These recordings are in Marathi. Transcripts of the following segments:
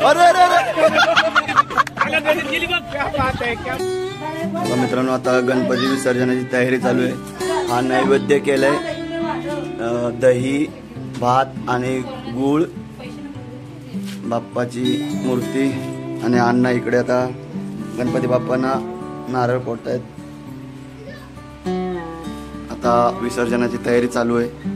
अरे अरे अरे मित्रांनो, आता गणपती विसर्जनाची तयारी चालू आहे. हा नैवेद्य केलाय, दही, भात आणि गूळ, बाप्पाची मूर्ती आणि अण्णा इकडे आता गणपती बाप्पांना नारळ फोडतायत. आता विसर्जनाची तयारी चालू आहे.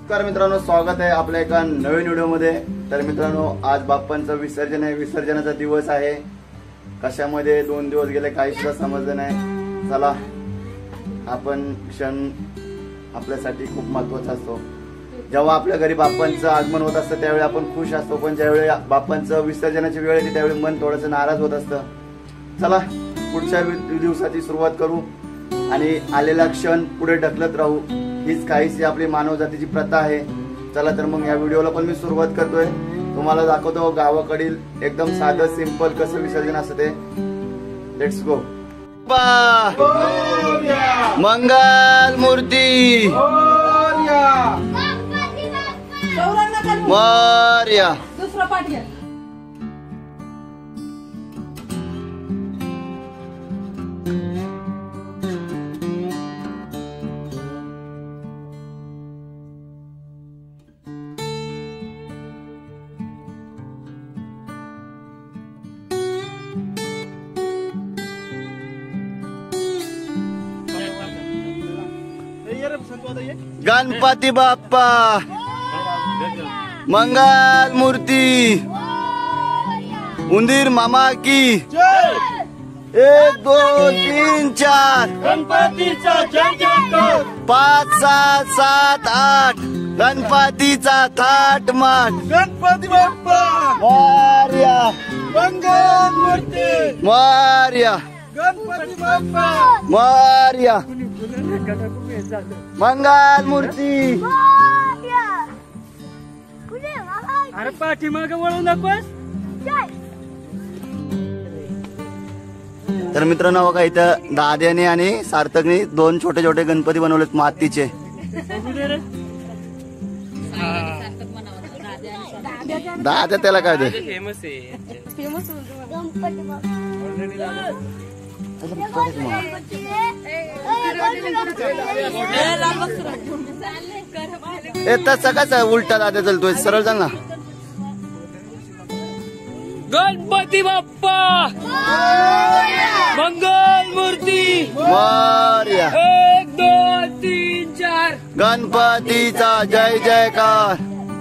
नमस्कार मित्रांनो, स्वागत आहे आपल्या एका नवीन व्हिडिओ मध्ये. तर मित्रांनो, आज बाप्पांचं विसर्जन आहे. विसर्जनाचा दिवस आहे. कशामध्ये 2 दिवस गेले काही सुद्धा समजलं नाही. चला, आपण क्षण आपल्यासाठी खूप महत्वाचा असतो. जेव्हा आपल्या घरी बाप्पांचं आगमन होत असतं त्यावेळी आपण खुश असतो, पण ज्यावेळी बाप्पांचं विसर्जनाची वेळ येते त्यावेळी मन थोडंसं नाराज होत असतं. चला, पुढच्या दिवसाची सुरुवात करू आणि आलेला क्षण पुढे ढकलत राहू. हीच काहीशी आपली मानव जातीची प्रथा आहे. चला तर मग या व्हिडिओला पण मी सुरुवात करतोय. तुम्हाला दाखवतो गावाकडील एकदम साधं सिंपल कसं विसर्जन असतं ते. Let's go. मंगल मूर्ती मोरया. दुसरा पाठ घ्या. गणपती बाप्पा मंगल मूर्ती उंदीर मामा की 1 2 3 4 गणपतीचा जय जयकार. 5 6 7 8 गणपतीचा थाट माट. गणपती बाप्पा मोरया मंगल मूर्ती. मोरया गणपती बाप्पा मोरया मंगल मूर्ती. अरे पाठीमाग वळू नकोस. तर मित्रांनो, बघा इथं दाद्याने आणि सार्थकने 2 छोटे छोटे गणपती बनवलेत मातीचे. दाद्या त्याला काय दे. फेमस आहे. तसं कसं उलटा दाद्या चालतोय, सरळ चाल ना. गणपती बाप्पा मंगल मूर्ती. मोरया 1 2 3 4 गणपतीचा जय जयकार.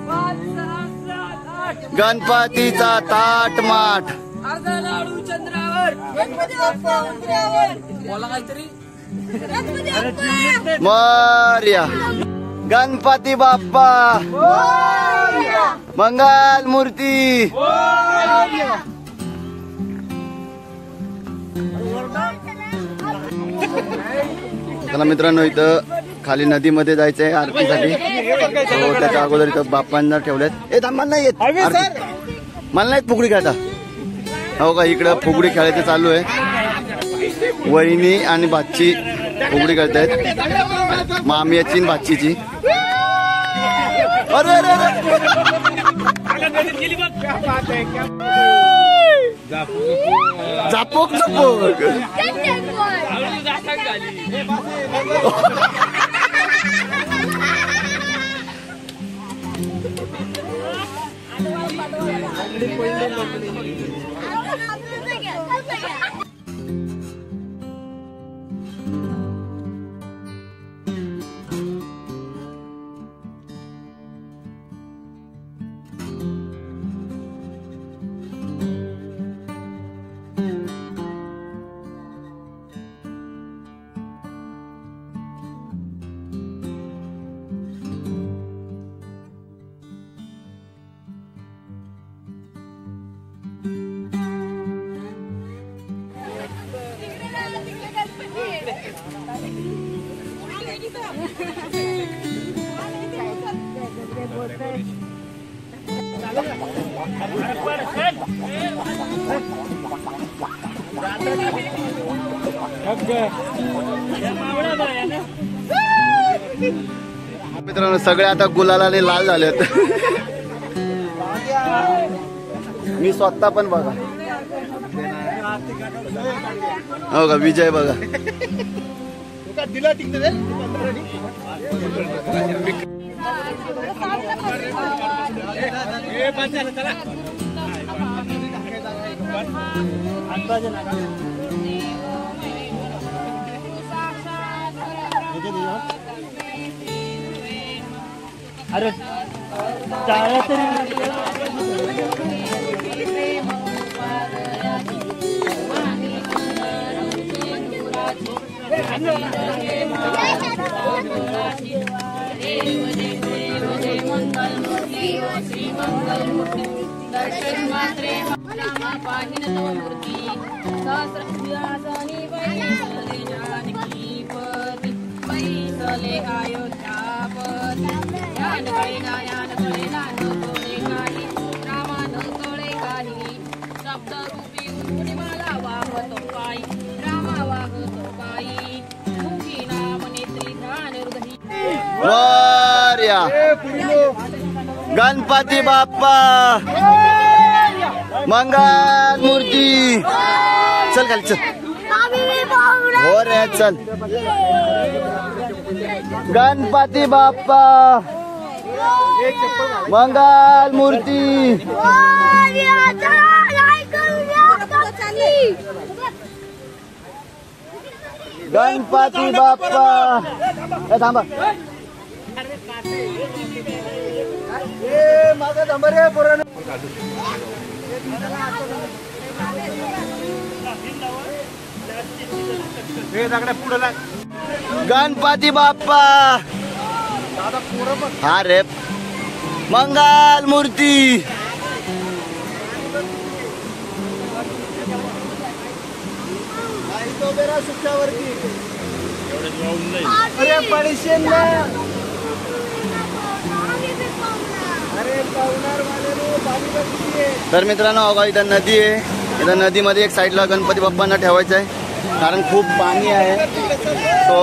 5 6 7 8 गणपतीचा थाट माट. अर्धा लाडू चंद्रावर. गणपती बाप्पा उंदरावर. बोला काहीतरी. मोरया गणपती बाप्पा मंगल मूर्ती. चला मित्रांनो, इथं खाली नदीमध्ये जायचंय आरतीसाठी. त्याच्या अगोदर इथं बाप्पांना ठेवल्यात. थांब, नाही येत आरती. मला नाही फुगडी खेळता. हो का, इकडं फुगडी खेळायचं चालू आहे. वहिनी आणि बाची फुगडी खेळतायत, मामियाची आणि बाचीची. अरे अरे अरे झापोक झापोक. मित्रांनो सगळे आता गुलालाने लाल झालेत. मी स्वतः पण बघा. हो का विजय बघा. अरे दर्शन मात्रे रामा पाहिन तव मूर्ती सहस्रव्यासनी बैसले जानकीपती बैसले अयोध्यापती ज्ञान कळेना न कळे काही रामा न कळे काही शब्द रूपी उन्मला वाहतो पायी रामा वाहतो पायी मुखी नाम नेत्री ध्यान हृदयी मोरया. गणपती बाप्पा मंगल मूर्ती. चल खाली चल. हो रे चल. गणपती बाप्पा मंगल मूर्ती. गणपती बाप्पा. थांबा माझा नंबर आहे पोरांनो. गणपती बाप्पा हा रे मंगल मूर्ती. सुट्यावरती अरे पैसे ना. तर मित्रांनो अगं इथं नदी आहे. इथं नदीमध्ये एक साईडला गणपती बाप्पांना ठेवायचं आहे कारण खूप पाणी आहे. तो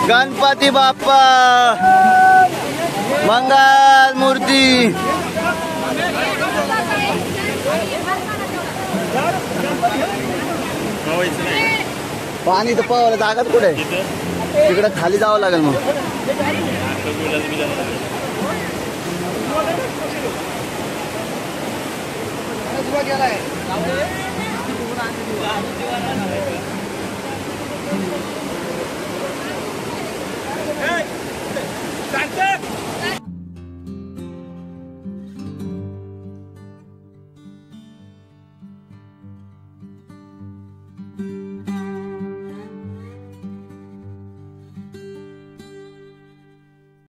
गणपती बाप्पा मंगल मूर्ती. पाणी तर पावायला जागाच कुठे तिकडे खाली जावं लागेल मग. गेलाय